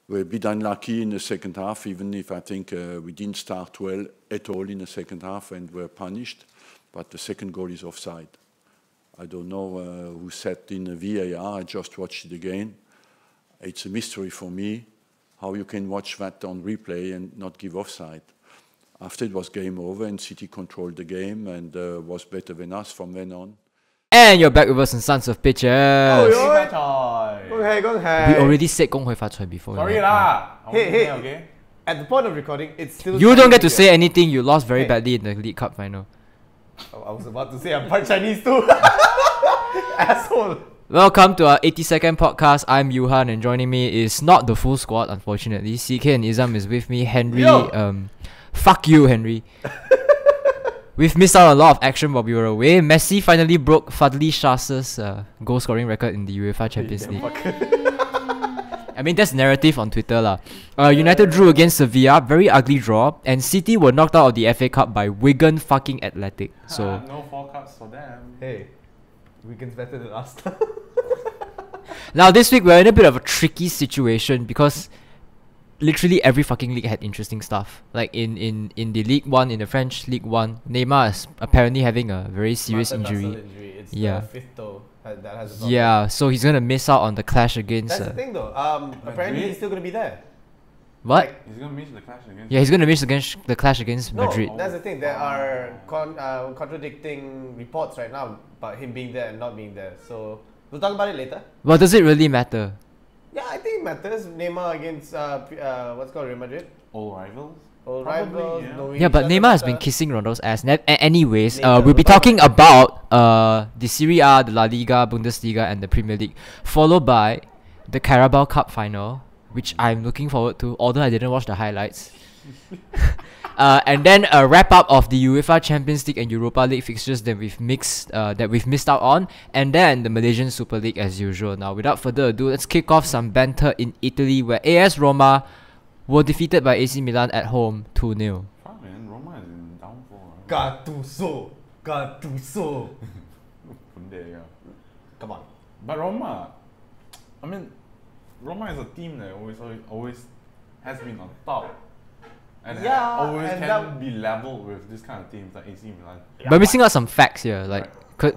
We're a bit unlucky in the second half, even if I think we didn't start well at all in the second half and were punished. But the second goal is offside. I don't know who set in the VAR. I just watched it again. It's a mystery for me how you can watch that on replay and not give offside. After it was game over and City controlled the game and was better than us from then on. And you're back with us in Sons of Pitches. We already said Gong Hui Fa Choi before. Sorry lah. Hey, okay. at the point of recording, it's still... You don't get to say anything. You lost very badly in the League Cup final. I was about to say I'm part Chinese too. Asshole. Welcome to our 82nd podcast. I'm Yuhan and joining me is not the full squad, unfortunately. CK and Izam is with me. Henry, fuck you, Henry. We've missed out on a lot of action while we were away. Messi finally broke Fadhli Shas' goal scoring record in the UEFA Champions League. I mean, that's narrative on Twitter lah. United drew against Sevilla, very ugly draw, and City were knocked out of the FA Cup by Wigan-Fucking-Athletic. So no 4 cups for them. Hey, Wigan's better than us. now this week we're in a bit of a tricky situation because literally every fucking league had interesting stuff. Like in the League 1, in the French League 1, Neymar is apparently having a very serious injury. It's Yeah. the fifth toe that has a problem. Yeah, so he's gonna miss out on the clash against. That's the thing though. Apparently he's still gonna be there. What? Like, He's gonna miss the clash against. Yeah, he's gonna miss against the clash against no, Madrid. that's the thing. There are contradicting reports right now about him being there and not being there. So we'll talk about it later. Well, does it really matter? Yeah, I think it matters. Neymar against what's called Real Madrid. Old rivals. Old Probably, rivals. yeah. Knowing Yeah, but each other Neymar has better. been kissing Ronaldo's ass. Anyways, Later, we'll be we'll talk talking about the Serie A, the La Liga, Bundesliga, and the Premier League, followed by the Carabao Cup final, which I'm looking forward to, although I didn't watch the highlights. And then a wrap up of the UEFA Champions League and Europa League fixtures that we've missed out on, and then the Malaysian Super League as usual. Now, without further ado, let's kick off some banter in Italy, where AS Roma were defeated by AC Milan at home 2-0. Fuck man, Roma is in downfall. Gattuso. Come on. But Roma, I mean, Roma is a team that always has been on top. And Yeah, always and can that- be leveled with this kind of teams like AC Milan. But missing out some facts here, like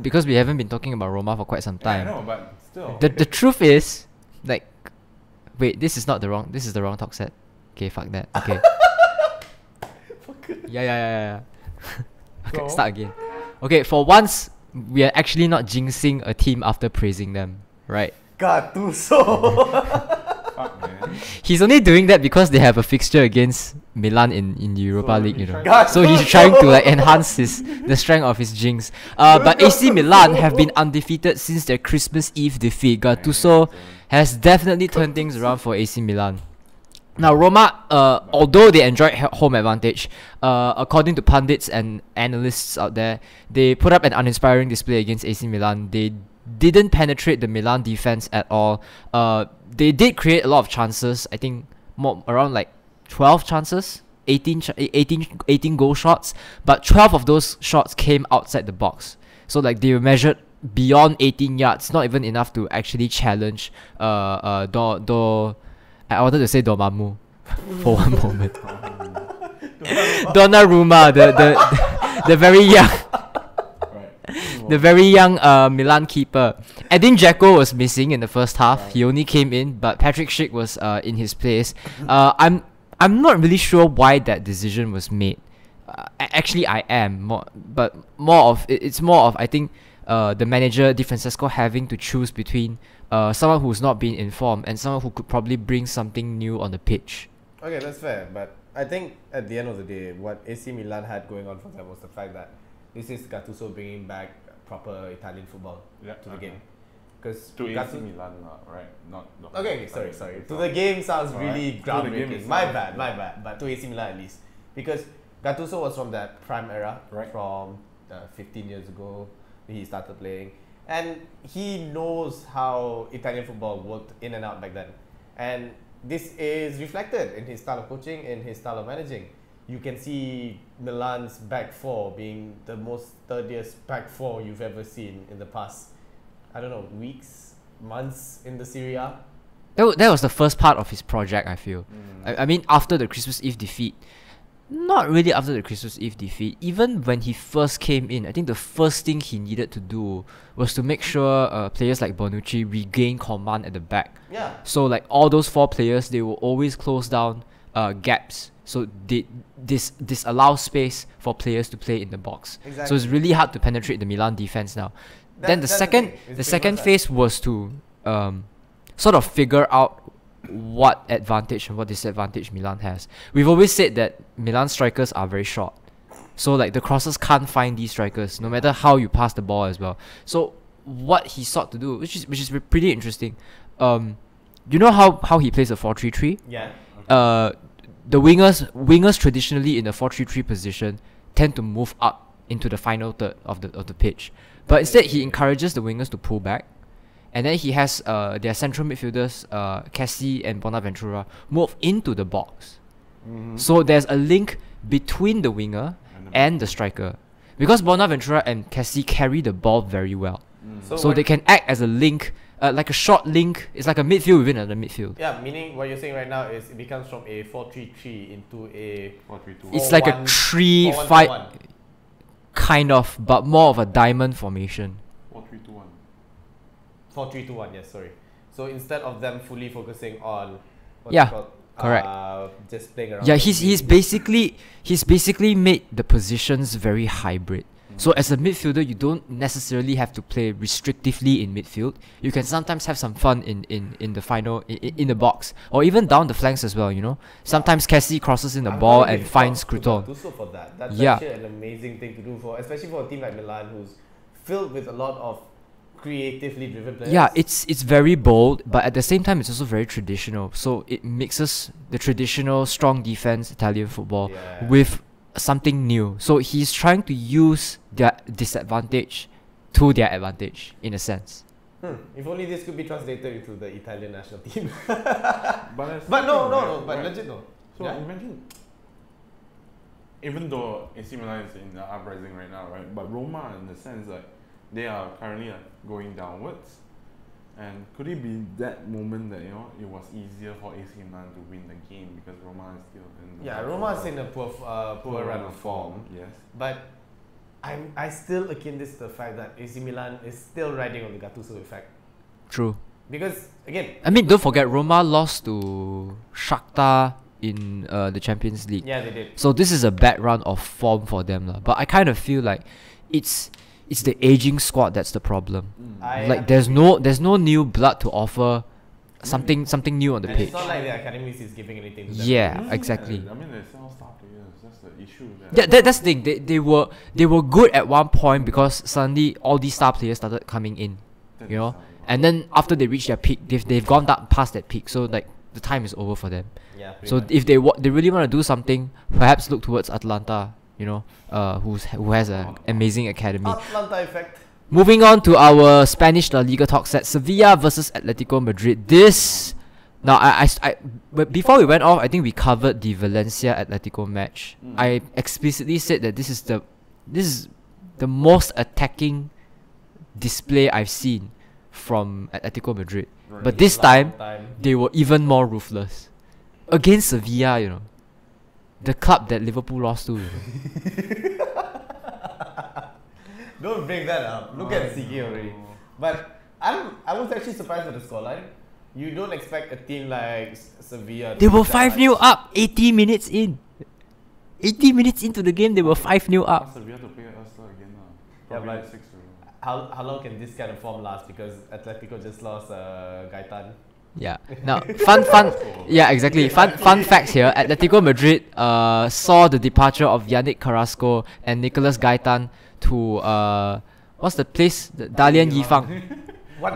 because we haven't been talking about Roma for quite some Yeah, I time. know, but still. The truth is, like, wait, this is the wrong talk set. Okay, fuck that. Okay. Yeah. Okay, Go. start again. Okay, for once, we are actually not jinxing a team after praising them, right? Gattuso. Fuck man. He's only doing that because they have a fixture against Milan in the Europa So League, he's you know. trying So he's trying to like enhance the strength of his jinx. But AC Milan have been undefeated since their Christmas Eve defeat. Gattuso has definitely turned things around for AC Milan. Now Roma, although they enjoyed home advantage, according to pundits and analysts out there, they put up an uninspiring display against AC Milan. They didn't penetrate the Milan defense at all. They did create a lot of chances. I think around like 12 chances, 18 goal shots, but 12 of those shots came outside the box. So like they were measured beyond 18 yards, not even enough to actually challenge I wanted to say Dormammu for one moment. Donnarumma, the very young the very young Milan keeper. Edin Dzeko was missing in the first half. He only came in, but Patrick Schick was in his place. I'm not really sure why that decision was made. Actually, I am, it's more of I think the manager Di Francesco having to choose between someone who's not been informed and someone who could probably bring something new on the pitch. Okay, that's fair, but I think at the end of the day, what AC Milan had going on for them was the fact that this is Gattuso bringing back proper Italian football to the game. Because To AC Milan, right? Not. Okay, sorry. To the game sounds really Alright. To the game groundbreaking. itself. My bad. But to AC Milan at least, because Gattuso was from that prime era, Right. from 15 years ago. He started playing, and he knows how Italian football worked in and out back then. And this is reflected in his style of coaching, in his style of managing. You can see Milan's back four being the most sturdiest back four you've ever seen in the past, I don't know, weeks, months in the Serie A. that was the first part of his project, I feel. I mean, after the Christmas Eve defeat, not really after the Christmas Eve defeat, even when he first came in, I think the first thing he needed to do was to make sure players like Bonucci regain command at the back. Yeah. So like all those 4 players, they will always close down gaps. So this allows space for players to play in the box. Exactly. So it's really hard to penetrate the Milan defense now. Then the That's second phase was to sort of figure out what advantage and what disadvantage Milan has. We've always said that Milan strikers are very short. So like the crosses can't find these strikers, no matter how you pass the ball as well. So what he sought to do, which is pretty interesting. You know how he plays a 4-3-3? Yeah. The wingers traditionally in the 4-3-3 position tend to move up into the final third of the pitch. But instead he encourages the wingers to pull back. And then he has their central midfielders, Kessie and Bonaventura, move into the box. So there's a link between the winger and the striker. Because Bonaventura and Kessie carry the ball very well. So they can act as a link, like a short link. It's like a midfield within another midfield. Yeah, meaning what you're saying right now is it becomes from a 4-3-3 into a 4-3-2. It's like a 3-5, kind of, but more of a diamond formation. 4-3-2-1. 4-3-2-1, yes, sorry. So instead of them fully focusing on what's Yeah, it called, correct. just playing around. Yeah, he's basically made the positions very hybrid. So as a midfielder, you don't necessarily have to play restrictively in midfield. You can sometimes have some fun in the final in the box, or even down the flanks as well. You know, sometimes Kessie crosses in the ball and finds Crouton. For that. That's Yeah. actually an amazing thing to do for, especially for a team like Milan, who's filled with a lot of creatively driven players. Yeah, it's very bold, but at the same time, it's also very traditional. So it mixes the traditional strong defense Italian football with something new. So he's trying to use their disadvantage to their advantage, in a sense. If only this could be translated into the Italian national team. But no, but legit no. So imagine, even though AC Milan is in the uprising right now, right? But Roma, in the sense that they are currently going downwards, and could it be that moment that it was easier for AC Milan to win the game because Roma is still in the Roma is in a poor run of form. Yes, but I still akin this to the fact that AC Milan is still riding on the Gattuso effect. True. Because again, I mean, don't forget Roma lost to Shakhtar in the Champions League. Yeah, they did. So this is a bad run of form for them, lah. But I kind of feel like it's the aging squad that's the problem. Like there's no new blood to offer something new on the and pitch. it's not like the academies is giving anything to them. Yeah, exactly. I mean, they sell star players. That's the issue. Yeah, that's the thing. They were good at one point because suddenly all these star players started coming in, you know. And then after they reach their peak, they've gone past that peak. So like the time is over for them. Yeah. So if they really want to do something, perhaps look towards Atalanta. You know, who has an amazing academy. Atlanta effect. Moving on to our Spanish La Liga talk set, Sevilla versus Atletico Madrid. But before we went off, I think we covered the Valencia Atletico match. I explicitly said that this is the most attacking display I've seen from Atletico Madrid. Right. But this time, they were even more ruthless against Sevilla. You know, the club that Liverpool lost to. Don't bring that up. Look at CK already. But I was actually surprised with the scoreline. You don't expect a team like Sevilla. They were 5-0 up 80 minutes in. 80 minutes into the game, they were 5-0 up. Sevilla to play us again. Yeah, Probably but 6-0. how long can this kind of form last? Because Atletico just lost Gaetan. Yeah. Now, fun. Yeah, exactly. Fun facts here. Atletico Madrid saw the departure of Yannick Carrasco and Nicolas Gaetan to what's the place? The Dalian Yifang.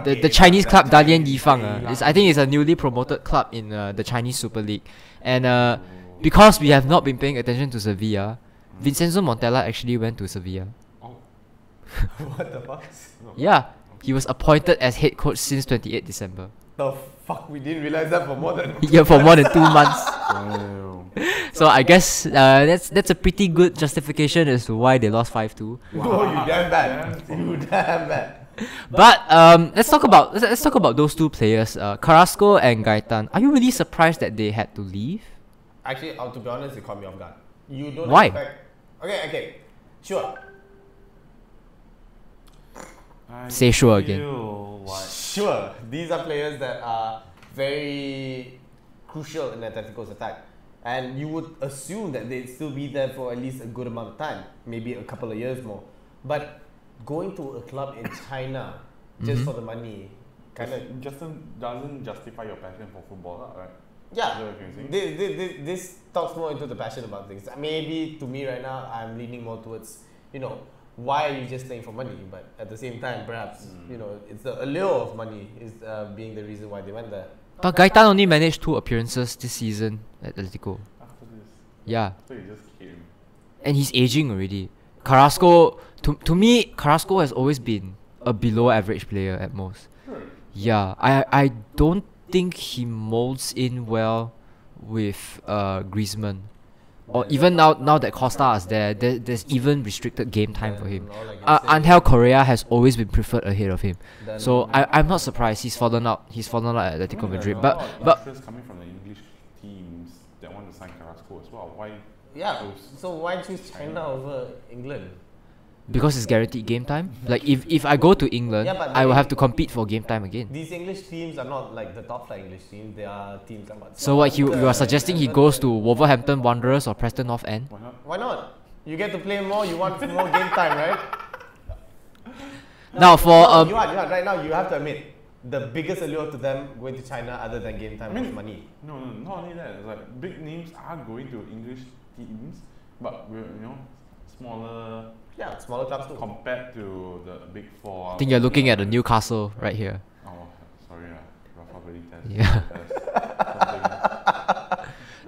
The Chinese club Dalian Yifang. I think it's a newly promoted club in the Chinese Super League. And because we have not been paying attention to Sevilla, Vincenzo Montella actually went to Sevilla. What the fuck? Yeah, he was appointed as head coach since 28 December. The fuck? We didn't realize that for more than For more than 2 months. Wow. So I guess that's a pretty good justification as to why they lost 5-2. Oh, you damn bad. You damn bad. But let's talk about those two players, Carrasco and Gaetan. Are you really surprised that they had to leave? Actually, to be honest, it caught me off guard. You don't Why? expect. Okay, sure. Say sure again. Sure, these are players that are very crucial in Atletico's attack. And you would assume that they'd still be there for at least a good amount of time, maybe a couple of years more. But going to a club in China just for the money, kind of doesn't justify your passion for football, right? yeah. This talks more into the passion about things. Maybe to me right now, I'm leaning more towards, why are you just playing for money? But at the same time, perhaps it's the allure of money is being the reason why they went there. But Gaetan only managed 2 appearances this season at Atletico. After this, Yeah, so you just came. and he's aging already. Carrasco, to me, Carrasco has always been a below average player at most. Sure. Yeah, I don't think he molds in well with Griezmann. Or even now that Costa is there's even restricted game time for him. Angel Correa has always been preferred ahead of him. So I'm not surprised he's fallen out. He's fallen out at Atletico Madrid. There are a lot of But interest coming from the English teams that want to sign Carrasco as well. Why? Yeah, so why choose China over England? because it's guaranteed game time. Like if I go to England, Yeah, but I will they- have to compete for game time again. These English teams are not like the top flight English teams. They are teams like what? So what you are suggesting he goes to Wolverhampton Wanderers or Preston North End? Why not? Why not? You get to play more. You want more game time, right? Now for No, you are right now. You have to admit the biggest allure to them going to China other than game time was money. No, not only that. It's like big names are going to English teams, but we're smaller Yeah, smaller clubs too. compared to the big four. I think you're looking at the Newcastle right here. Oh, sorry, Rafa Benitez. Yeah. Something.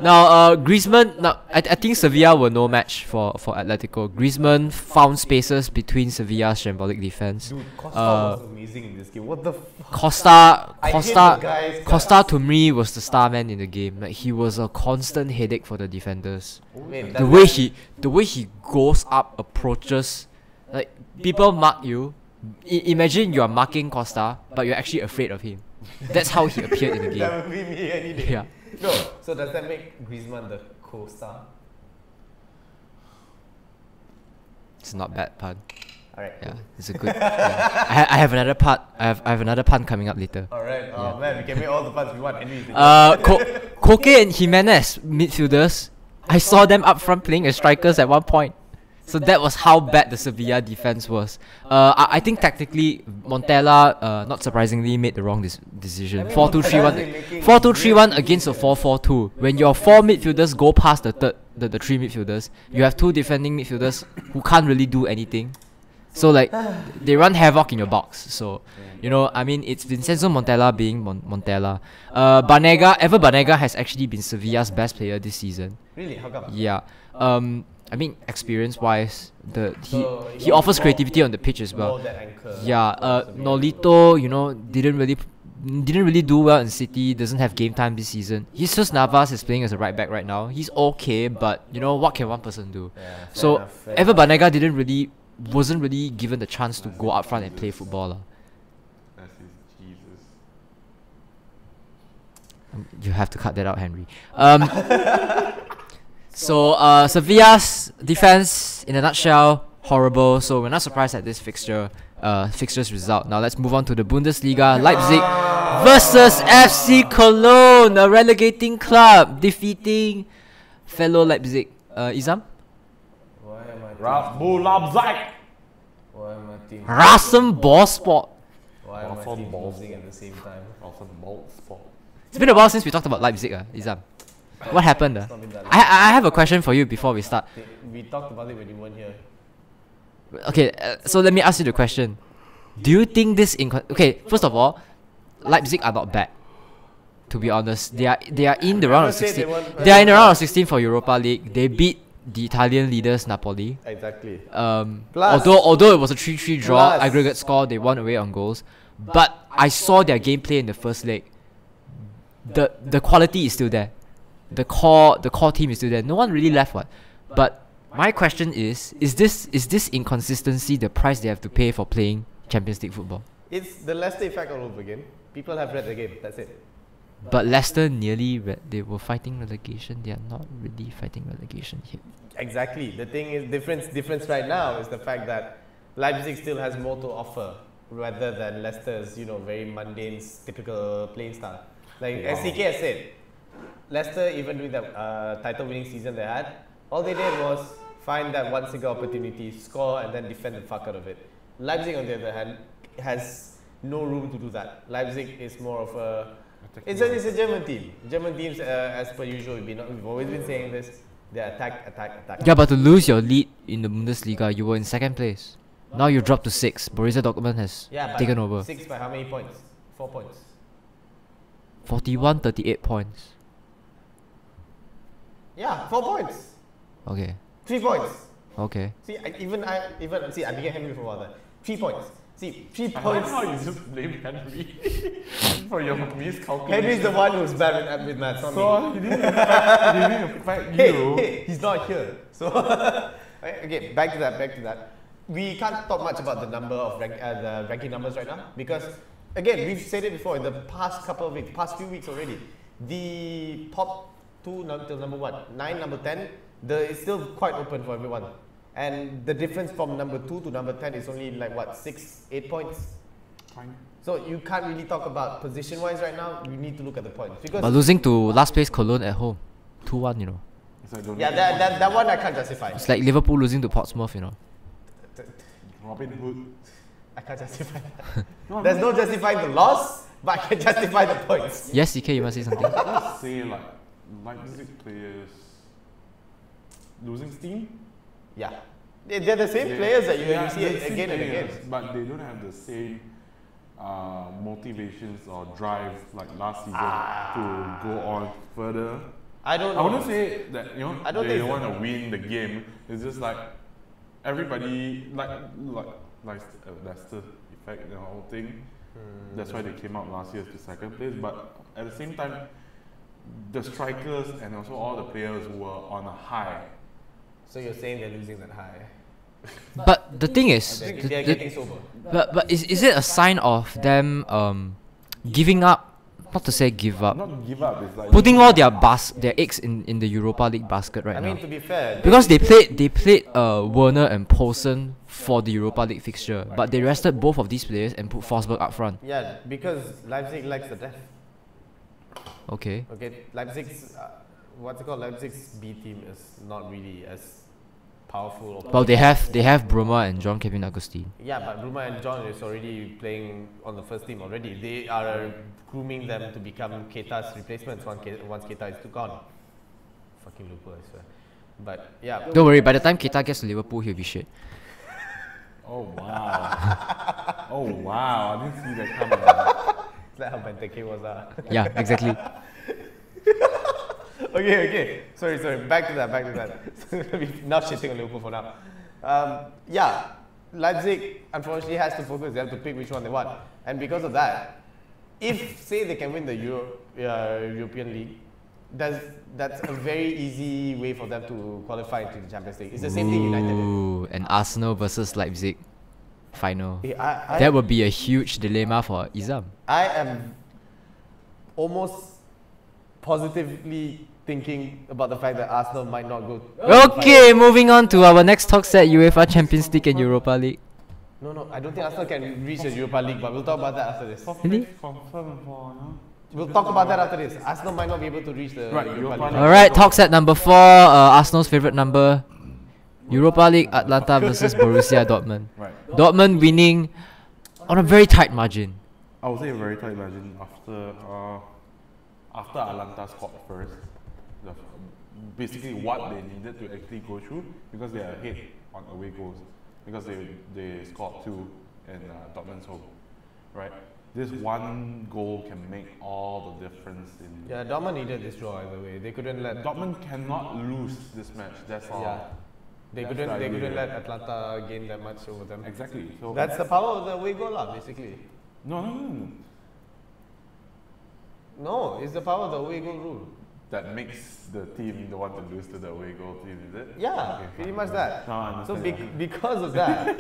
Now Griezmann. Now I think Sevilla were no match for Atletico. Griezmann found spaces between Sevilla's shambolic defense. Dude, Costa was amazing in this game. What the fuck? Costa I hate the guy's Costa guts. to me was the star man in the game. Like he was a constant headache for the defenders. Wait, The way he goes up, approaches, like people mark you. Imagine you are marking Costa, but you're actually afraid of him. That's how he appeared in the game. that would be me any day. Yeah. No, so does that make Griezmann the co-star? It's not bad pun. Alright. Yeah, it's a good. Yeah. I have another part. I have another pun coming up later. Alright. Oh man, we can make all the puns we want. Henry. Koke and Jimenez midfielders. I saw them up front playing as strikers at one point. So that was how bad the Sevilla defense was. I think tactically Montella, not surprisingly, made the wrong decision. 4-2-3-1, 4-2-3-1 against a 4-4-2. When your 4 midfielders go past the 3 midfielders, you have 2 defending midfielders who can't really do anything. So like they run havoc in your box. So I mean it's Vincenzo Montella being Montella. Banega has actually been Sevilla's best player this season. Really? How come? Yeah. I mean experience-wise, So he offers creativity on the pitch as well. More that anchor. Yeah. Nolito, didn't really do well in City. Doesn't have game time this season. Jesus Navas is playing as a right back right now. He's okay, but what can one person do? Yeah, So fair Ever Banega wasn't really given the chance to go up front and play football. That's his Jesus. You have to cut that out, Henry. So Sevilla's defense, in a nutshell, horrible. So we're not surprised at this fixtures result. Now let's move on to the Bundesliga. Leipzig versus FC Cologne, a relegating club, defeating fellow Leipzig. Izam? Why am I? Red Bull Leipzig. Why am I team? Rasenballsport. Why am I Awesome team balls. losing at the same time? Also bold sport. It's been a while since we talked about Leipzig, Izam. What happened? It's not been that long. I have a question for you before we start. We talked about it when you weren't here. Okay, so let me ask you the question. Do you think this okay, first of all, Leipzig are not bad. To be honest, they are in the round of 16. They are in the round of 16 for Europa League. They beat the Italian leaders Napoli. Exactly. Although it was a 3-3 draw, Plus. aggregate score, they won away on goals. But I saw their gameplay in the first leg. The quality is still there. The core team is still there. No one really left what. But my question is this inconsistency the price they have to pay for playing Champions League football. It's the Leicester effect all over again. People have read the game. That's it. But Leicester they were fighting relegation. They are not really fighting relegation here. Exactly. The thing is, difference right now is the fact that Leipzig still has more to offer rather than Leicester's, very mundane, typical playing style. Like SCK has said, Leicester, even during the title-winning season they had, all they did was find that one single opportunity, score, and then defend the fuck out of it. Leipzig, on the other hand, has no room to do that. Leipzig is more of a it's a German team. German teams, as per usual, we've always been saying this. They attack. Yeah, but to lose your lead in the Bundesliga, you were in second place. Now you dropped to 6. Borussia Dortmund has taken over. 6 by how many points? 4 points. 41, 38 points. Yeah, 4 points. Okay. 3 points. Okay. See, I became Henry for a while there. 3 points. See, 3 I like points. how you just blame Henry for your miscalculation. Henry's the one who's bad with maths, not So me. he didn't affect you. Hey, he's not here. So, okay, back to that. We can't talk much about the number of the ranking numbers right now because, again, we've said it before in the past few weeks already. The top 2 till number 9, number 10, it's still quite open for everyone. And the difference from number 2 to number 10 is only like 6, 8 points. Fine. So you can't really talk about position-wise right now. You need to look at the points because. But losing to last place Cologne at home, 2-1, Yeah, that one I can't justify. It's like Liverpool losing to Portsmouth, Robin Hood. I can't justify that. There's no justifying the loss, but I can justify the points. Yes, CK, you must say something. Let's say Leipzig players losing steam. Yeah, they're the same players that you see they're the same again and again. players, but they don't have the same motivations or drive like last season to go on further. I don't know. I wouldn't say that I don't they think want to win the game. It's just like everybody like Leicester effect, the whole thing. That's why they came out last year to second place. But at the same time, the strikers and also all the players were on a high. So you're saying they're losing that high? But the thing is, They're getting sober. but is it a sign of them giving up? Not to say give up, Not give up. It's like putting all their eggs in the Europa League basket right I mean, now. to be fair, Because they played Werner and Poulsen for the Europa League fixture, but they rested both of these players and put Forsberg up front. yeah, because Leipzig likes the death. Okay. Okay, Leipzig's Leipzig's B team is not really as powerful. Or Well, they have Bruma and John Kevin Agustin. yeah, but Bruma and John is already playing on the first team already. They are grooming them to become Keita's replacements once Keita is gone. Fucking Liverpool, I swear. But yeah, Don't worry, by the time Keita gets to Liverpool, he'll be shit. oh wow, oh wow! I didn't see that coming. is that how Benteke was? Yeah, exactly. Okay. Sorry. Back to that. We're not shitting on Liverpool for now. Yeah, Leipzig unfortunately has to focus. They have to pick which one they want, and because of that, if say they can win the European League, that's a very easy way for them to qualify into the Champions League. It's the same thing United did. Ooh, an Arsenal versus Leipzig final. I That would be a huge dilemma for Izam. I am almost positively thinking about the fact that Arsenal might not go. Okay, moving on to our next talk set, UEFA Champions League and Europa League. No, I don't think Arsenal can reach the Europa League, but we'll talk about that after this. Really? We'll talk about that after this. Arsenal might not be able to reach the Europa League. Alright, talk set number 4, Arsenal's favourite number. Europa League, Atlanta versus Borussia Dortmund. Right. Dortmund winning on a very tight margin. I would say a very tight margin after Atlanta scored first. Basically, what they needed to actually go through because they are ahead on away goals because they scored 2 in Dortmund's home, right? This one goal can make all the difference in. Yeah, Dortmund needed this draw either way. They couldn't let. Dortmund cannot lose this match. That's all. Yeah, they That's couldn't. the They idea. couldn't let Atlanta gain that much over them. Exactly. So That's the power of the away goal, lah. Basically. no. No, it's the power of the away goal rule. that makes the team the one to lose to the away goal team, is it? Yeah, Okay, pretty fine. much that. No, I So understand. because of that,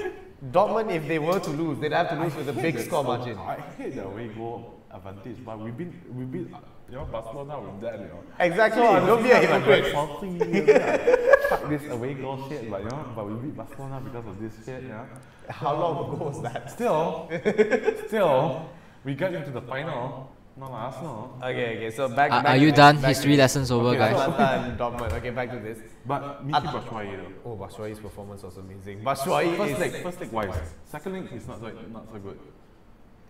Dortmund, if they were to lose, they'd have to lose with a big score margin. I hate the away goal advantage, but we beat Barcelona with that, Exactly. So Don't be a like hypocrite. salty, fuck this away goal shit, but we beat Barcelona because of this shit, How long ago was that? Still, we got into the final, not like Arsenal. Okay, so back. Are you done? History lessons over, Okay, guys. Atalanta and Dortmund. Okay, back to this. But Miki Batshuayi though. Oh, Batshuayi's performance was amazing. Batshuayi First leg wise. Second leg is not so good.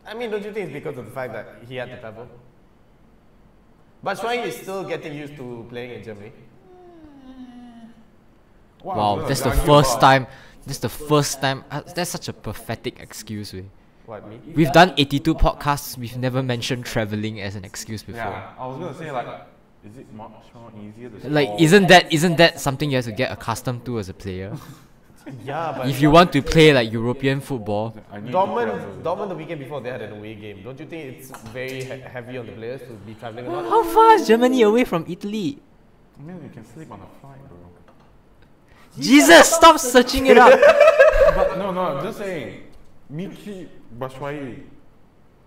I mean, don't you think it's because of the fact that he had to travel? Batshuayi is still getting used to playing in Germany. Wow, that's the first time. That's the first time. That's such a pathetic excuse. What, me? We've done 82 podcasts. We've never mentioned traveling as an excuse before. Yeah, I was gonna say like, is it much more easier to Like, score? isn't that something you have to get accustomed to as a player? Yeah, but If you want to play like European football, I need to travel. Dortmund the weekend before they had an away game. Don't you think it's very heavy on the players to be traveling a lot? how far is Germany away from Italy? I mean, you can sleep on a flight, bro. Jesus, stop searching it up. But no, I'm just saying, Miki Batshuayi,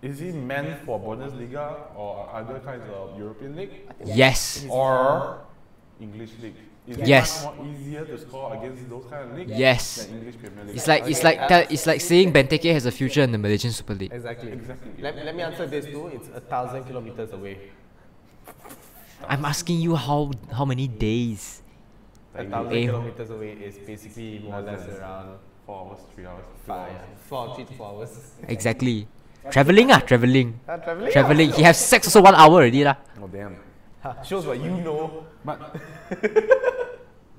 is he meant for Bundesliga or other kinds of European league? Yes. Or English league? Is it Yes. much more easier to score against those kind of leagues Yes. than English Premier League? It's like saying Benteke has a future in the Malaysian Super League. Exactly. Exactly. Let me answer this too. It's 1,000 kilometers away. I'm asking you how many days? 1,000 Eh. kilometers away is basically more or less around 4 hours, 3 hours, 2 5, hours. 3 to 4 hours. Exactly. Traveling. Traveling. Traveling. He has sex also 1 hour already lah. Oh damn. Shows what you know. But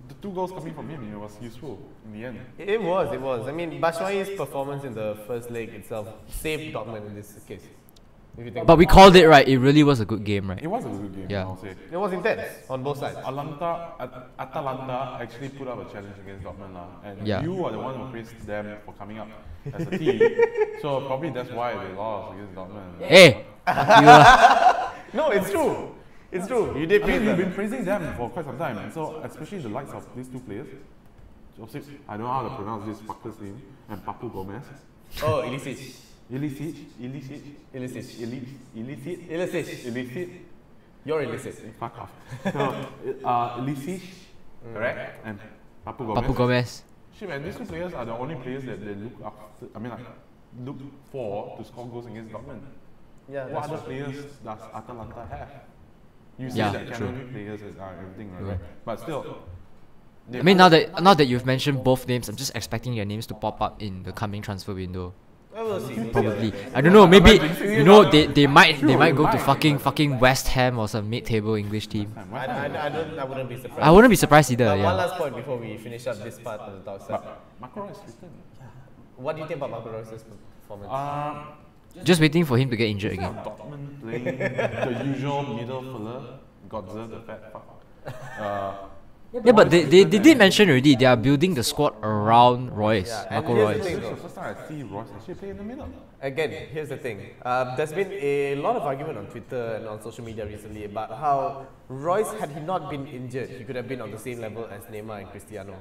the 2 goals coming from him, it was useful in the end. It was. I mean, Batshuayi's performance in the first leg itself saved Dortmund in this case. If you think But we called it right. It really was a good game, right? It was a good game, Yeah. I'll say. it was intense on both sides. Atalanta actually put up a challenge against Dortmund and Yeah. you are the one who praised them for coming up as a team. So probably that's why they lost against Dortmund. Hey, fuck you lah. No, it's true. It's true. You did I praise mean, we've them. been praising them for quite some time, and so especially the likes of these 2 players. Joseph, I don't know how to pronounce this fucker's name, and Papu Gomez. Oh, Ilicic. Illicit. You're illicit. Fuck off. So, Illicit, correct? And Papu Gomez. Papu Gomez. Shit, man, these 2 players are the only players that they look after. I mean, like, look for to score goals against Dortmund. Yeah, What that's other true. players does Atalanta have? You say Yeah, that true. Cameroon players are everything, right? But still, I mean, now that you've mentioned both names, I'm just expecting their names to pop up in the coming transfer window. We'll see. Probably. I don't know. Maybe they might go to fucking West Ham or some mid-table English team. I wouldn't be surprised. I wouldn't be surprised either. But one Yeah. last point before we finish up this part of the talk. Sir. But Macron is written. What do you think about Marco Reus's performance? Just waiting for him to get injured again. Dortmund playing the usual middle filler, Godzer the fat fuck. Yeah, but they did mention already they are building the squad around Royce, Yeah, and Marco here's the Royce. thing This is though. the first time I see Royce actually play in the middle. Again, here's the thing. There's been a lot of argument on Twitter and on social media recently about how Royce, had he not been injured, he could have been on the same level as Neymar and Cristiano.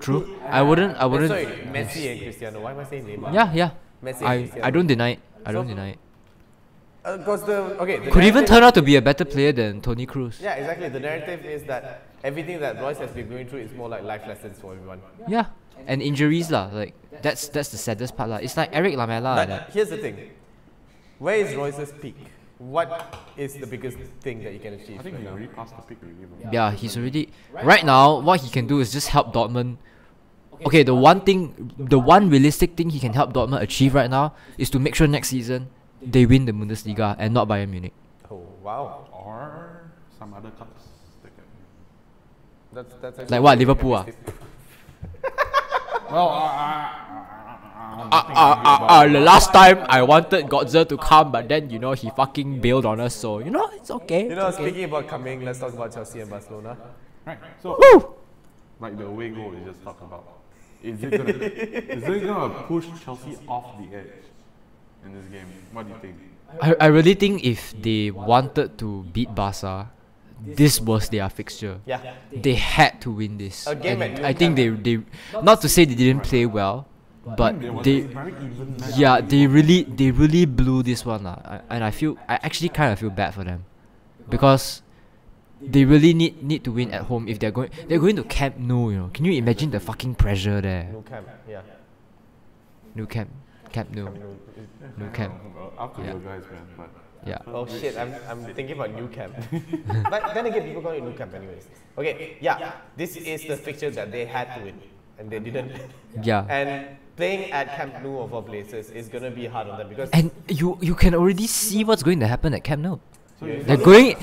True. I wouldn't. Sorry, Messi and Cristiano. Why am I saying Neymar? Yeah. Messi and I Cristiano. don't deny it. I don't deny it. Because the Could even narrative- turn out to be a better player than Toni Kroos. Yeah, exactly. The narrative is that everything that Royce has been going through is more like life lessons for everyone. Yeah. And injuries lah. Like that's the saddest part lah. It's like Eric Lamela. But Like, here's the thing. Where is Royce's peak? What is the biggest thing that he can achieve? I think right he now? already passed the pick already, bro. yeah, he's already right now. What he can do is just help Dortmund. Okay, the one realistic thing he can help Dortmund achieve right now is to make sure next season they win the Bundesliga and not Bayern Munich. Oh wow, Or some other cups. That can- that's actually Like what, very Liverpool ah? optimistic. Well, The last time I wanted Godzer to come, but then he fucking bailed on us. So it's okay. You know, speaking about coming, let's talk about Chelsea and Barcelona. right. So, Woo! like the away goal we just talked about, is it gonna push Chelsea off the edge in this game? What do you think? I really think if they wanted to beat Barca, this was their fixture. Yeah. They had to win this. A game And at I think they not to say they didn't play well, but they they really blew this one and I actually kind of feel bad for them because they really need to win at home if they're going to Camp Nou, you know. Can you imagine the fucking pressure there? No camp. Yeah. Camp Nou. No camp. Up to you guys, man. But Yeah. Oh shit, I'm thinking about new camp. But then again, people call it new camp anyways. Okay, yeah, this is the fixture that they had to win, and they didn't. Yeah. And playing at Camp Nou of all places is gonna be hard on them because. And you can already see what's going to happen at Camp Nou. They're going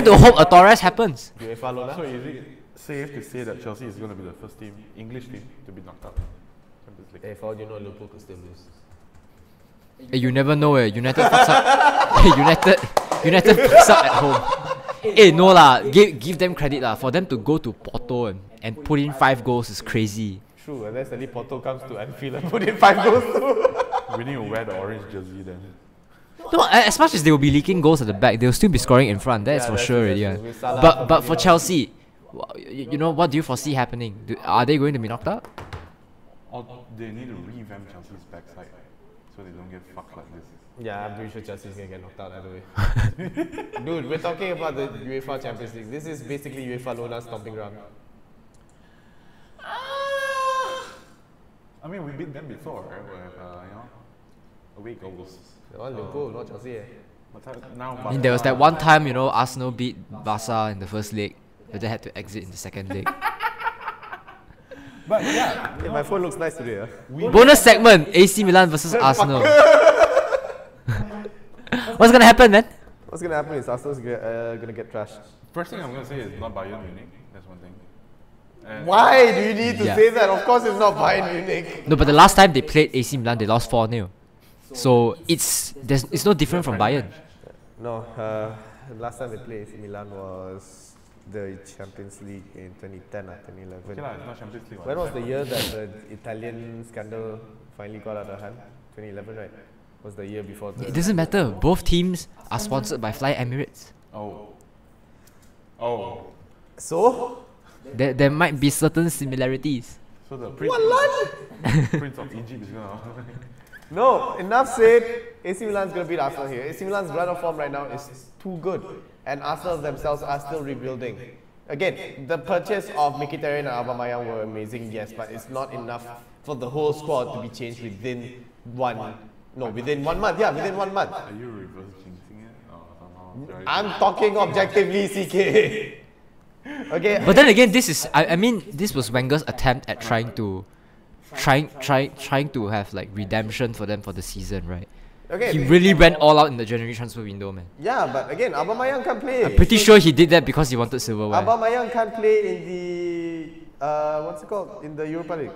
to hope a Torres happens. UEFA Lona. so is it safe to say that Chelsea is going to be the first English team to be knocked out? Champions League? Hey, for all you know, Liverpool could still lose. You never know. United fucks up. United fucks up at home. No lah. Give them credit lah. For them to go to Porto and put in 5 goals is crazy. True, unless suddenly Porto comes to Anfield and put in 5 goals too. We need to wear the orange jersey then. No, as much as they will be leaking goals at the back, they'll still be scoring in front. That's for sure. Yeah. But for Chelsea, you know, what do you foresee happening? Are they going to be knocked out? Or they need to revamp Chelsea's backside so they don't get fucked like this. Yeah, I'm pretty sure Chelsea's gonna get knocked out either way. Dude, we're talking about the UEFA Champions League. This is basically UEFA Lona's stomping ground. I mean, we beat them before, right? With, away goals. Liverpool, not Chelsea. Now, I mean, there was that one time, Arsenal beat Barca in the first leg, but they had to exit in the second leg. But yeah, my phone looks nice today. Bonus segment: AC Milan versus Arsenal. What's gonna happen, man? What's gonna happen is Arsenal's gonna get trashed. first thing I'm going to say is not Bayern Munich. That's one thing. And Why do you need to say that? Of course it's not Bayern Munich. No, but the last time they played AC Milan, they lost 4-0. So it's no different from Bayern. No, last time they played AC Milan was the Champions League in 2010 or 2011. okay, it's not Champions League. When was the year that the Italian scandal finally got out of hand? 2011, right? Was the year before the... It doesn't matter. Both teams are sponsored by Fly Emirates. Oh. So? There might be certain similarities. So the Prince of Egypt is gonna. No, enough said. AC Milan's gonna beat Arsenal here. AC Milan's run of form right now is too good, and Arsenal themselves are still rebuilding. Again, the purchase of Mkhitaryan and Aubameyang were amazing, yes, but it's not enough for the whole squad to be changed within 1 month. Yeah, within 1 month. Are you reverse jinxing it? Somehow? I'm talking objectively, CK. Okay. But then again, this is I mean this was Wenger's attempt at trying to have like redemption for them for the season, right? Okay. He really went all out in the January transfer window, man. Yeah, but again, Aubameyang can't play. I'm pretty sure he did that because he wanted silverware. Aubameyang can't play in the what's it called, in the Europa League.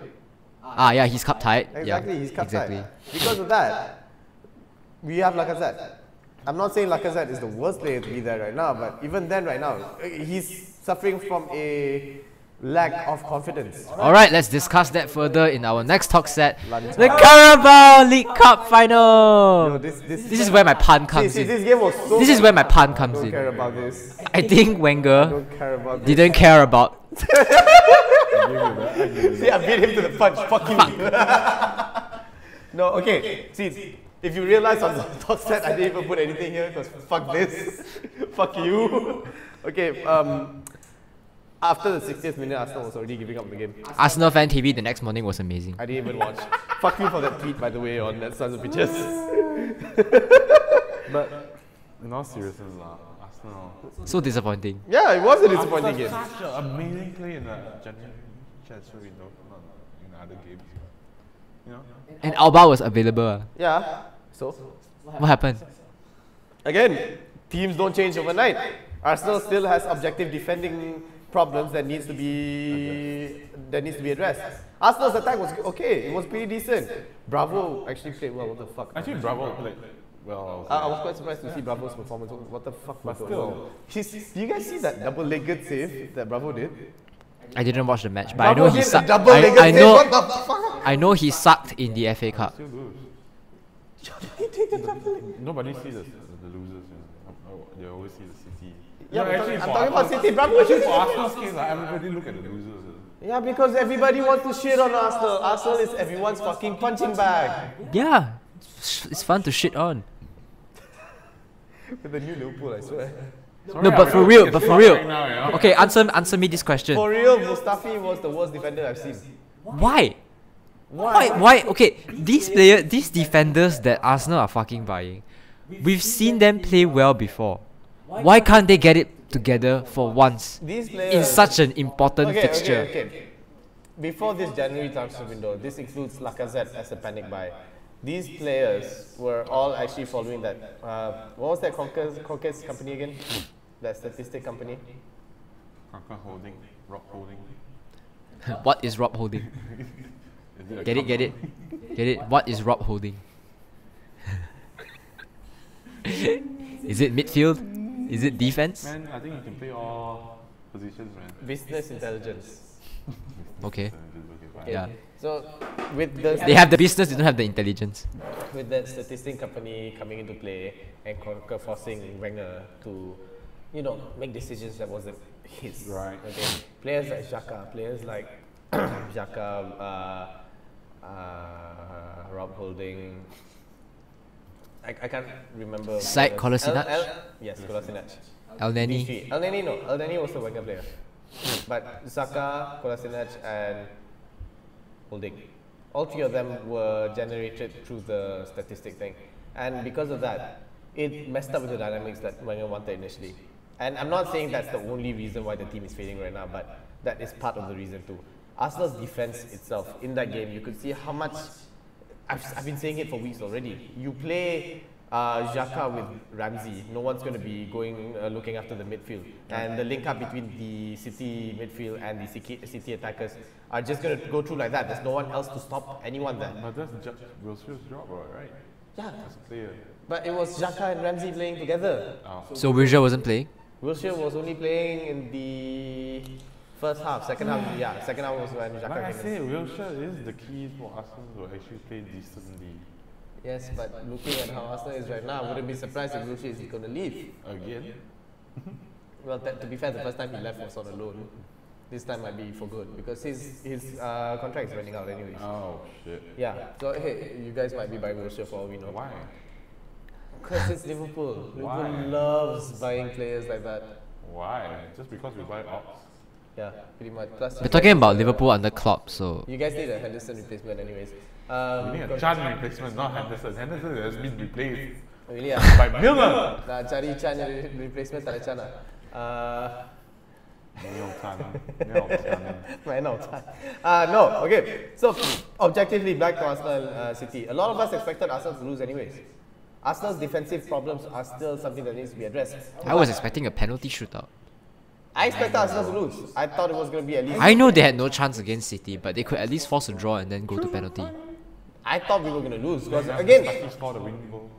Yeah, he's cup tied. Exactly, yeah, he's cup exactly. tied. Because of that, we have Lacazette. I'm not saying Lacazette is the worst player to be there right now, but even then, right now, he's suffering from a lack of confidence. Alright, let's discuss that further in our next talk set. The Carabao League Cup final! No, this is where my pun comes see, in. this game was so This is where my pun comes don't in. care about this. I think Wenger Don't care about this. didn't care about. See, I beat him to the punch. Fuck you. No, okay. See, if you realize on the top set, I didn't even put anything here because fuck this. Fuck you. Okay, after the 60th minute, Arsenal was already giving up the game. Arsenal fan TV the next morning was amazing. I didn't even watch. Fuck you for that tweet, by the way, on that Sons of Bitches. But in all seriousness, Arsenal. So disappointing. Yeah, it was a disappointing game. Such an amazing play in the January transfer window, not in other games. You know? And Alba was available. Yeah. So, What happened? again, teams don't change overnight. Arsenal still has objective defending problems that needs to be addressed. Arsenal's attack was okay. It was pretty decent. Bravo actually played well. What the fuck? Actually, Bravo played well. I was quite surprised to see Bravo's performance. What the fuck was going on? Do you guys see that double-legged save that Bravo did? I didn't watch the match, but I know Bravo he did a sucked. double-legged I save. know. What the fuck? I know he sucked in the FA Cup. Still lose. He take the double-legged. Nobody sees the losers. You know? They always see the City. Yeah, No, actually, I'm for talking about Arsenal- City, bro. Actually, for Arsenal's case, everybody look at the losers. Yeah, because everybody wants to shit on Arsenal. Arsenal is everyone's fucking punching bag. Yeah, it's fun to shit on. With the new Liverpool, I swear. No, but for real, Right now, you know? Okay, answer me this question. For real, Mustafi was the worst defender I've seen. Why? Why? Okay, these defenders that Arsenal are fucking buying, we've seen them play well before. Why can't they get it together for once These players in such an important okay, fixture? Okay. Before this January transfer window, this includes Lacazette as a panic buy. These players were all actually following that. What was that Conquest company again? That statistic company. Kaka holding, Rock holding. What is Rob holding? Is it a Get it? What is Rob holding? Is it midfield? Is it defense? Man, I think you can play all positions, man. Business intelligence. Okay. Okay, fine. Yeah. So with the They have the business, they don't have the intelligence. with that statistic company coming into play and forcing Wenger to, make decisions that wasn't his. Right. Okay. Players like Xhaka, players like Xhaka, Rob Holding. I can't remember. Syed Kolasinac? Yes, Kolasinac. El Neni. These three. El Neni, no. El Neni was a Wenger player. But Xhaka, Kolasinac, and Holding. All three of them were generated through the statistic thing. And because of that, it messed up with the dynamics that Wenger wanted initially. And I'm not saying that's the only reason why the team is failing right now, but that is part of the reason too. Arsenal's defense itself, in that game, you could see how much. I've been saying it for weeks already. You play Xhaka with Ramsey, no one's going to be going looking after the midfield. And the link up between the City midfield and the City attackers are just going to go through like that. There's no one else to stop anyone there. But that's Wilshere's job, right? Yeah, As a player. but it was Xhaka and Ramsey playing together. So Wilshere wasn't playing? Wilshere was only playing in the first half. Second half was when Xhaka Like I came in. say, Wilshere is the key for Arsenal to actually play decently. Yes, but looking at how Arsenal is right now, I wouldn't be surprised if Wilshere is going to leave. Again? Well, to be fair, the first time he left was on a loan. This time might be for good because his contract is running out anyways. Oh, shit. Yeah, so hey, you guys might be buying Wilshere for all we know. Why? Because it's Liverpool. Why? Liverpool loves buying players like that. Why? Just because we buy Ops? Yeah, pretty much. Plus, We're talking about Liverpool under Klopp, so you guys need a Henderson replacement anyways. We need a Chan replacement, not Henderson. Henderson has been replaced Really? Ah? by Milner. Nak cari Chan replacement tak ada Chan lah. Main out. No, okay. So, objectively, back to Arsenal City. A lot of us expected Arsenal to lose anyways. Arsenal's defensive problems are still something that needs to be addressed. I was expecting a penalty shootout. I expected Arsenal to lose. I thought it was going to be at least... I know they had no chance against City, but they could at least force a draw and then go to penalty. I thought we were going to lose. Because, again, He scored a winning goal.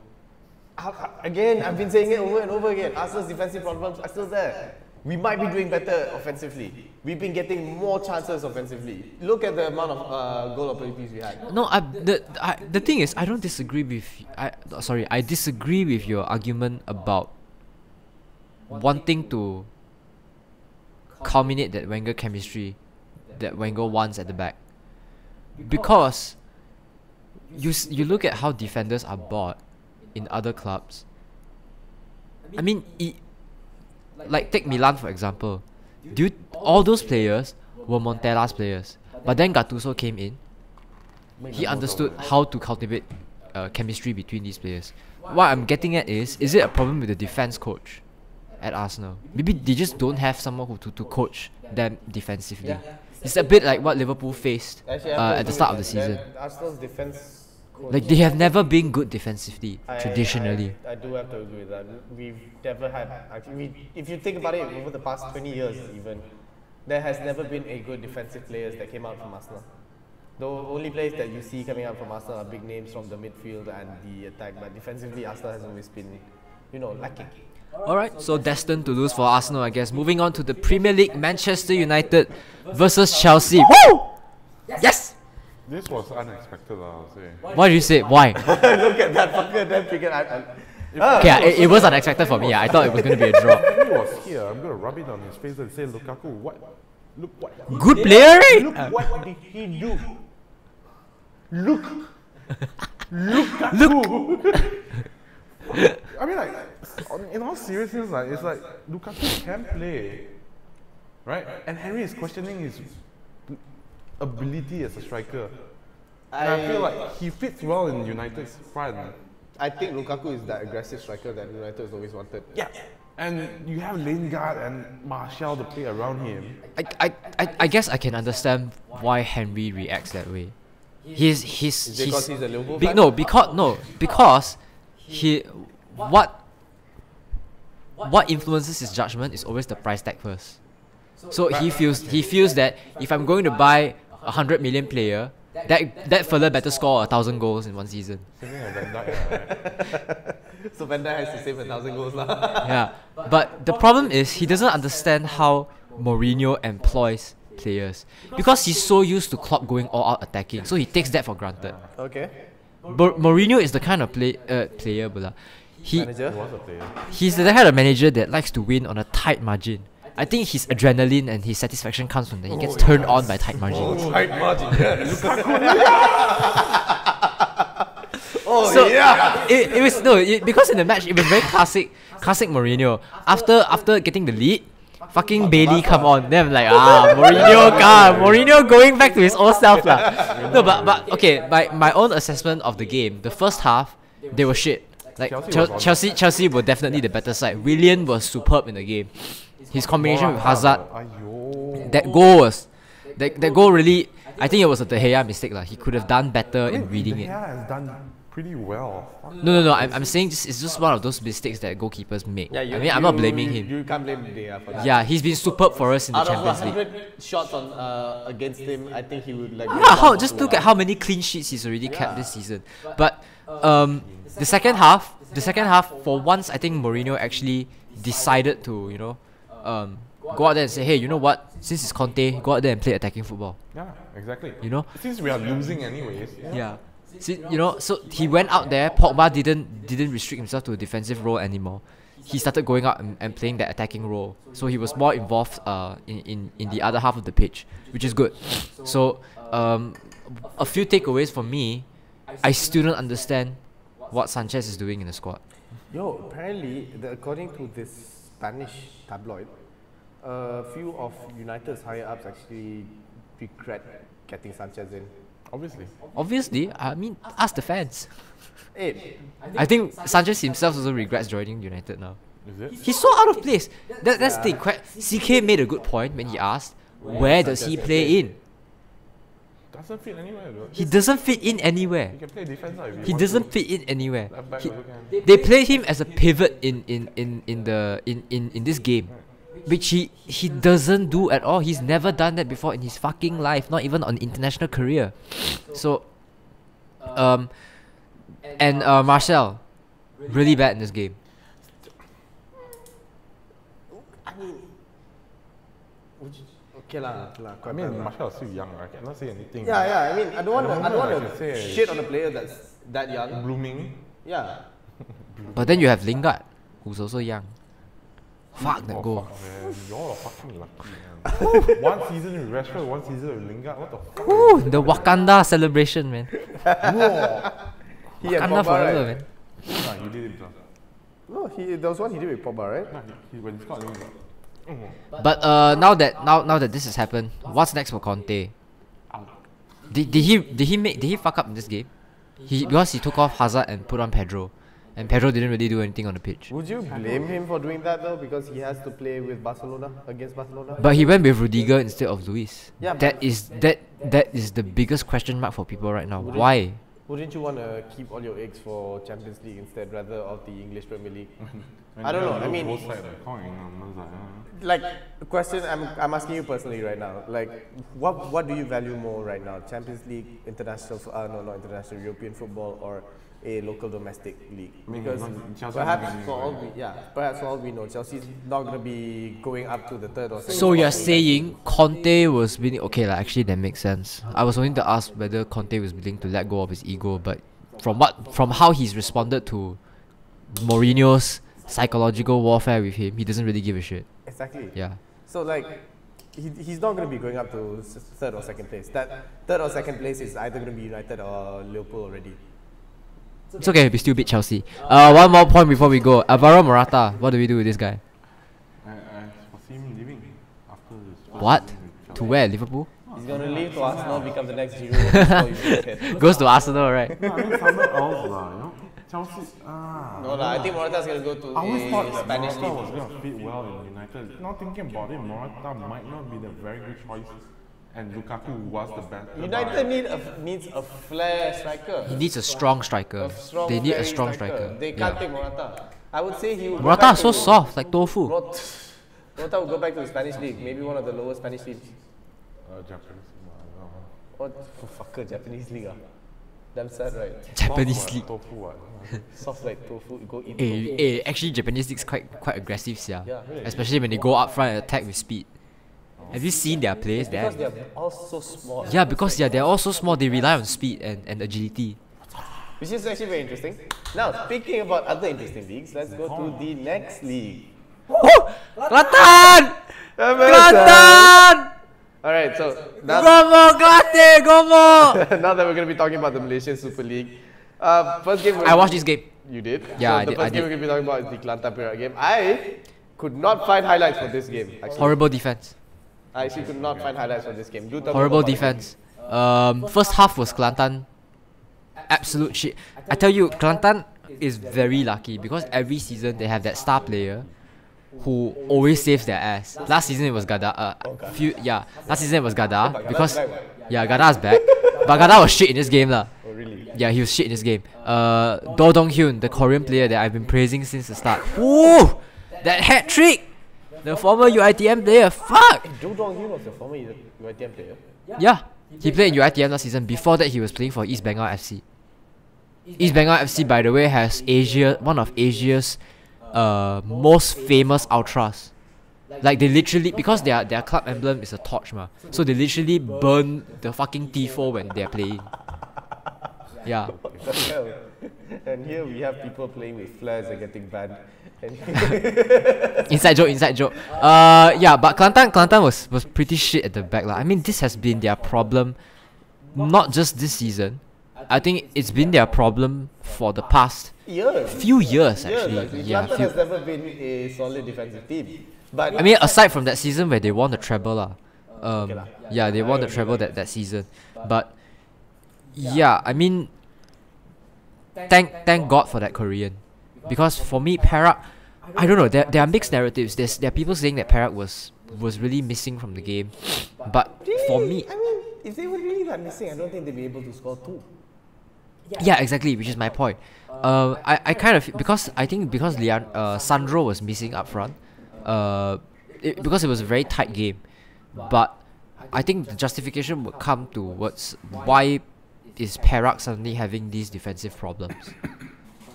Again, I've been saying it over and over again. Arsenal's defensive problems are still there. We might be doing better offensively. We've been getting more chances offensively. Look at the amount of goal opportunities we had. No, the thing is, I don't disagree with. I disagree with your argument about wanting to culminate that Wenger chemistry that Wenger wants at the back, because you look at how defenders are bought in other clubs. I mean, like take Milan for example. All those players were Montella's players, but then Gattuso came in. He understood how to cultivate chemistry between these players. What I'm getting at is it a problem with the defense coach at Arsenal? Maybe they just don't have someone who to coach them defensively. Yeah. It's a bit like what Liverpool faced Actually, I have to at the agree start of the with season. that. Arsenal's defense coach, Like, they have never been good defensively, traditionally. I do have to agree with that. We've never had, actually, if you think about it, over the past 20 years even, there has never been a good defensive players that came out from Arsenal. The only players that you see coming out from Arsenal are big names from the midfield and the attack, but defensively Arsenal has always been, lacking. Alright, so destined to lose for Arsenal, I guess. Moving on to the Premier League, Manchester United versus Chelsea. Woo! Yes! This was unexpected, I would say. Why do you say? Why? Look at that fucker, that figure. Okay, it was unexpected for me. I thought it was going to be a draw. If Henry was here, I'm gonna rub it on his face and say, Lukaku, what? Look what? he Good did. player, right? Look what did he do? Look. I mean, like, in all seriousness, like, it's like Lukaku can play, right? And Henry is questioning his ability as a striker. And I feel like he fits well in United's front. I think Lukaku is that aggressive striker that United has always wanted. Yeah. And you have Lingard and Martial to play around him. I guess I can understand why Henry reacts that way. He's Is it because he's a Liverpool fan? Because he what influences his judgment is always the price tag first. So he feels that if I'm going to buy a 100 million player, that fella better score 1,000 goals in one season. So Van Dijk has to save 1,000 goals lah. Yeah, but the problem is he doesn't understand how Mourinho employs players because he's so used to Klopp going all out attacking, so he takes that for granted. Okay. Mourinho is the kind of player, bula. Manager? He's the kind of manager that likes to win on a tight margin. I think his adrenaline and his satisfaction comes when he gets turned on by tight margins. Tight margin, yes. It was because in the match it was very classic Mourinho. After getting the lead, fucking Bailey come on. Then I'm like, Mourinho going back to his old self lah. No, but okay, my own assessment of the game, the first half they were shit. Like Chelsea were definitely the better side. Willian was superb in the game. His combination with Hazard, that goal really, I think it was a De Gea mistake lah. He could have done better in reading it. De Gea has done pretty well. No. I'm saying it's just one of those mistakes that goalkeepers make. Yeah, I'm not blaming him. You can't blame De Gea for that. Yeah, he's been superb for us in the Out of Champions League. 100 shots on against him, I think he would like. Just look at how many clean sheets he's already kept this season. But the second half, for once, I think Mourinho actually decided to go out there and say, hey, you know what? Since it's Conte, go out there and play attacking football. Yeah, exactly. You know? Since we are losing anyways. Yeah. See, so he went out there. Pogba didn't restrict himself to a defensive role anymore. He started going out and playing that attacking role. So he was more involved in the other half of the pitch, which is good. So a few takeaways for me. I still don't understand what Sanchez is doing in the squad. Apparently, according to this Spanish tabloid, a few of United's higher ups actually regret getting Sanchez in. Obviously, I mean, ask the fans. Hey, I think Sanchez himself also regrets joining United now. Is it? He's so out of place. That's the thing. CK made a good point when he asked, where does he play in? Doesn't fit anywhere though. He doesn't fit in anywhere. He can play defense if He doesn't fit in anywhere. They They played him as a pivot in this game, which he doesn't do at all. He's never done that before in his fucking life, not even on international career. So, Marcel, really bad in this game. okay lah. I mean, Martial is still young. I cannot say anything. Yeah. I mean, I don't want to say shit on a player that's that young. Blooming. Yeah. But then you have Lingard, who's also young. Fuck that goal. Fuck, man. Y'all are fucking lucky, man. One season with Rashford, one season with Lingard. What the fuck? Ooh, the Wakanda celebration, man. He had Wakanda Pogba, forever, right? man. Nah, he did himself. No, there was one he did with Pogba, right? Nah, when he scored Lingard. But now that this has happened, what's next for Conte? Did he fuck up in this game? Because he took off Hazard and put on Pedro, and Pedro didn't really do anything on the pitch. Would you blame him for doing that though? Because he has to play with Barcelona against Barcelona. But he went with Rudiger instead of Luis. Yeah, that is the biggest question mark for people right now. Why? Wouldn't you want to keep all your eggs for Champions League instead, rather of the English Premier League? I don't know. I mean, both sides of the coin. like a question I'm asking you personally right now. Like, what do you value more right now? Champions League, international? No, not international. European football or a local domestic league? Because perhaps for all we know, Chelsea's not going to be going up to the third or second. So you're saying Conte was willing? Okay, actually that makes sense. I was going to ask whether Conte was willing to let go of his ego, but from how he's responded to Mourinho's psychological warfare with him, he doesn't really give a shit. Exactly. Yeah. So like, he's not going to be going up to third or second place. That third or second place is either going to be United or Liverpool already. It's okay, we still beat Chelsea. One more point before we go. Alvaro Morata, what do we do with this guy? I foresee him leaving after this. What? To where? Liverpool? He's going to leave to Arsenal, become the next Giroud. Goes to Arsenal, right? No, I mean somewhere else lah, you know. Chelsea. No, I think Morata's going to go to I always thought a that Spanish Morata league. was going to fit well in United. Not thinking about it, Morata might not be the very good choice. And Lukaku was the best. United needs a flair striker. He needs a strong striker. They need a strong striker. They can't take Morata. I would say he would. Morata is so soft, like tofu. Morata will go back to the Spanish league, maybe one of the lower Spanish leagues. Japanese. What? Fucker, Japanese league. Damn sad, right? Japanese league. Tofu, what? Soft like tofu, go eat tofu. Actually Japanese league's quite aggressive, yeah. Really? Especially when they go up front and attack with speed. Have you seen their plays there? Because they're all so small. Yeah, because they're all so small, they rely on speed and agility. Which is actually very interesting. Now, speaking about other interesting leagues, let's go to the next league. Kelantan! Kelantan! Alright, so now, Gomo, Kelantan, Gomo! now that we're going to be talking about the Malaysian Super League, first game. I watched this game. You did? Yeah, so I the did, first I game we're going to be talking about is the Kelantan Perak game. I could not find highlights for this game. Actually. Horrible defense. I actually could not find highlights for this game. Do tell me Horrible about it. defense. First half was Kelantan. Absolute shit. I tell you, Kelantan is very lucky because every season they have that star player who always saves their ass. Last season it was Gada. Last season it was Gada because Gada's back. But Gada was shit in this game lah. Oh, really? Yeah, he was shit in this game. Do Dong Hyun, the Korean player that I've been praising since the start. Woo! That hat trick! The former UITM player, fuck! Do Dong Hyun was your former UITM player? Yeah, he played in UITM last season. Before that, he was playing for East Bengal FC. East Bengal FC, by the way, has one of Asia's most famous ultras. Like they literally, because their club emblem is a torch, ma. So they literally burn the fucking tifo when they're playing. Yeah. And here we have people playing with flares and getting banned. Inside joke. Yeah, but Kelantan was pretty shit at the back lah. I mean, this has been their problem, not just this season. I think it's been their problem for the past few years actually. Like, Kelantan has never been a solid defensive team. But I mean, aside from that season where they won the treble lah. Yeah, they won the treble that season. But yeah, I mean, thank God for that Korean. Because for me, Perak, I don't know, there are mixed narratives. There are people saying that Perak was really missing from the game. But for me, I mean, if they were really that missing, I don't think they'd be able to score 2. yeah, exactly, which is my point. I kind of, because Sandro was missing up front. Because it was a very tight game. But I think the justification would come towards why is Perak suddenly having these defensive problems.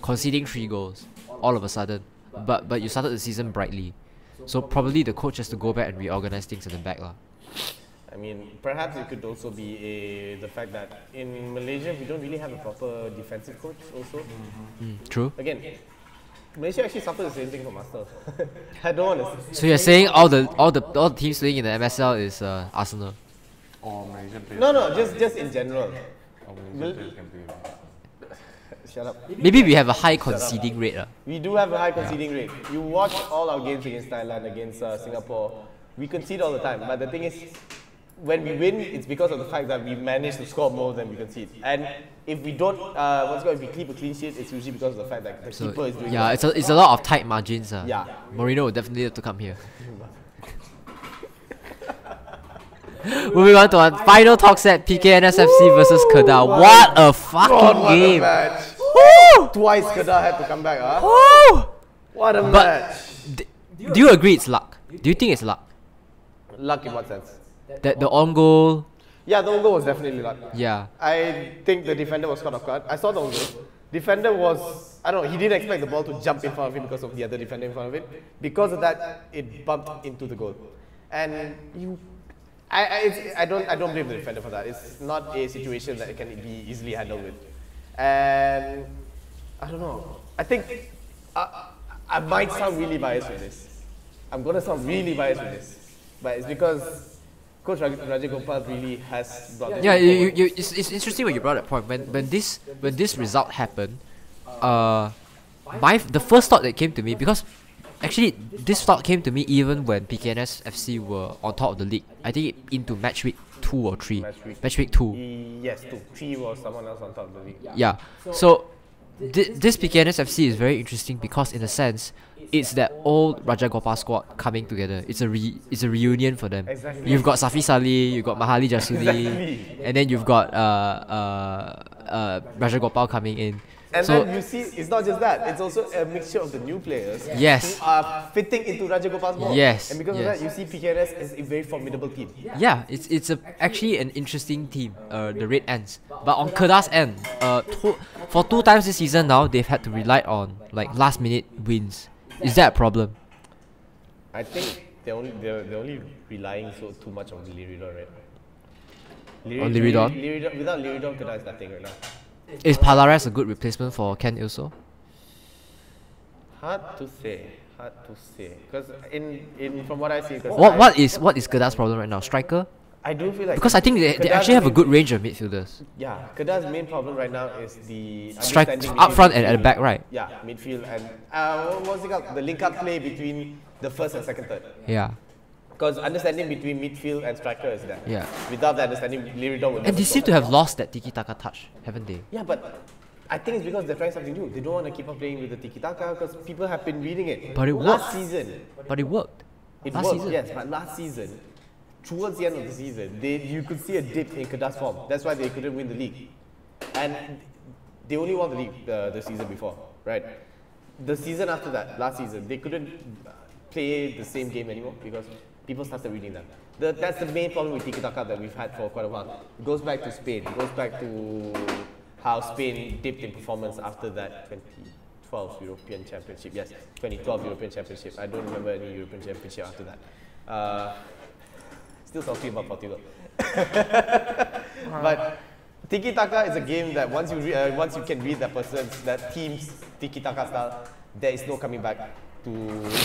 Conceding 3 goals all of a sudden, but you started the season brightly, so probably the coach has to go back and reorganize things at the back lah. I mean, perhaps it could also be the fact that in Malaysia we don't really have a proper defensive coach also. True. Again, Malaysia actually suffers the same thing from Arsenal. I don't want to. So you're saying all the teams playing in the MSL is Arsenal? Or Malaysian players. No, just in general. Or Malaysian players can play. Shut up. Maybe we have a high conceding rate. We do have a high conceding rate. You watch all our games against Thailand, against Singapore, we concede all the time. But the thing is, when we win, it's because of the fact that we manage to score more than we concede. And if we don't, if we keep a clean sheet, it's usually because of the fact that the keeper is doing yeah, it's a lot of tight margins. Yeah. Mourinho would definitely have to come here. Moving on to our final talk set, PKNSFC versus Kedah. What a fucking game! Twice Kedah had to come back, huh? Woo! What a But match! do you agree it's luck? Do you think it's luck? Luck in what sense? That the on goal. Yeah, the own goal was definitely luck. Yeah. I think the defender was caught off guard. I saw the own goal. Defender was, I don't know, he didn't expect the ball to jump in front of him because of the other defender in front of it. Because of that, it bumped into the goal. And I don't blame the defender for that. It's not a situation that can be easily handled with. And I don't know. I think I might sound really biased with this. I'm gonna sound really biased with this, but it's because Coach Rajagopal really has brought this Yeah, forward. it's interesting when you brought that point. When this result happened, the first thought that came to me, because actually this thought came to me even when PKNS FC were on top of the league. I think into match week 2 or 3. Match week 2. Yes, 2. 3 was someone else on top of the league. Yeah. So this PKNS FC is very interesting because in a sense it's that old Rajagopal squad coming together. It's a reunion for them. Exactly. You've got Safi Saleh, you've got Mahali Jasuli, Exactly. and then you've got Rajagopal coming in. And So then you see, it's not just that, it's also a mixture of the new players yes. who are fitting into Rajagopal's mold. Yes, And because yes. of that, you see PKNS is a very formidable team. Yeah, it's actually an interesting team, the Red Ants. But on Kedah's end, for 2 times this season now, they've had to rely on like last minute wins. Is that a problem? I think they're only relying too much on Liridon, right? On Liridon? Without Liridon, Kedah is nothing right now. Is Palares a good replacement for Ken Ilso? Hard to say. Because from what I see, What is Kedah's problem right now? Striker? I do feel like Because I think they Kedah's actually have a main- good range of midfielders. Yeah, Kedah's main problem right now is the Strike understanding up front between and at the back, right? Yeah, midfield and what's it called? The link-up play between the first and second third. Yeah. Because understanding between midfield and striker is there. Yeah. Without that understanding, Liridon would And they never seem score. to have lost that tiki-taka touch, haven't they? Yeah, but I think it's because they're trying something new. They don't want to keep on playing with the tiki-taka because people have been reading it. But it last worked. season. But it worked. It Last worked, season. yes, but last season, towards the end of the season, you could see a dip in Kedah's form. That's why they couldn't win the league. And they only won the league the season before, right? The season after that, last season, they couldn't play the same game anymore because people started reading them. That's the main problem with tiki-taka that we've had for quite a while. It goes back to Spain. It goes back to how Spain dipped in performance after that 2012 European Championship. Yes, 2012 European Championship. I don't remember any European Championship after that. Still talking about Portugal. But tiki-taka is a game that once you can read that team's tiki-taka style, there is no coming back to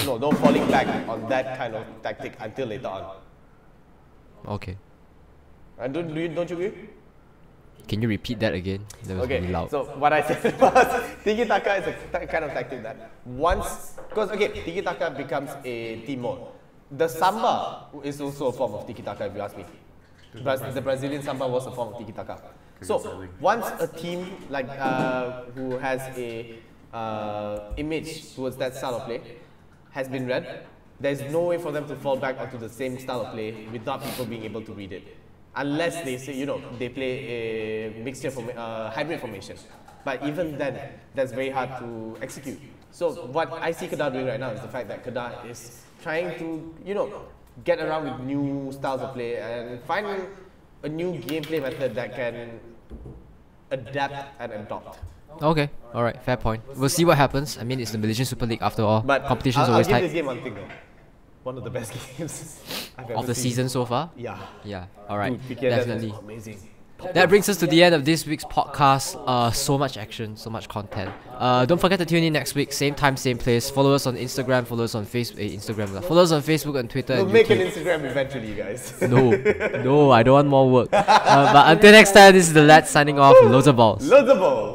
no falling back on that kind of tactic until later on. Okay. And don't you agree? Can you repeat that again? That was really loud. So what I said was tiki-taka is a kind of tactic that because tiki-taka becomes a team mode. The samba is also a form of tiki-taka if you ask me. But the Brazilian samba was a form of tiki-taka. So once a team like who has a image towards that style of play has been read, there's no way for them to fall back onto the same style of play without people being able to read it. Unless they say, they play a mixture hybrid formation. But even then, that's very hard to execute. So what I see Kedah doing right now is the fact that Kedah is trying to, get around with new styles of play and find a new gameplay method that can adapt and adopt. Okay, alright, fair point. We'll see what happens. I mean, it's the Malaysian Super League after all. But Competition's I'll always give tight. this game one thing though. One of the best games I've ever Of the seen. season so far? Yeah. Yeah, alright, Dude, PKNS was definitely. amazing. That brings us to the end of this week's podcast. So much action, so much content. Don't forget to tune in next week, same time, same place. Follow us on Instagram, follow us on Facebook. Follow us on Facebook and Twitter We'll and make an YouTube. Instagram eventually, you guys. No, I don't want more work. But until next time, this is the lads signing off. Loads of balls. Loads of balls.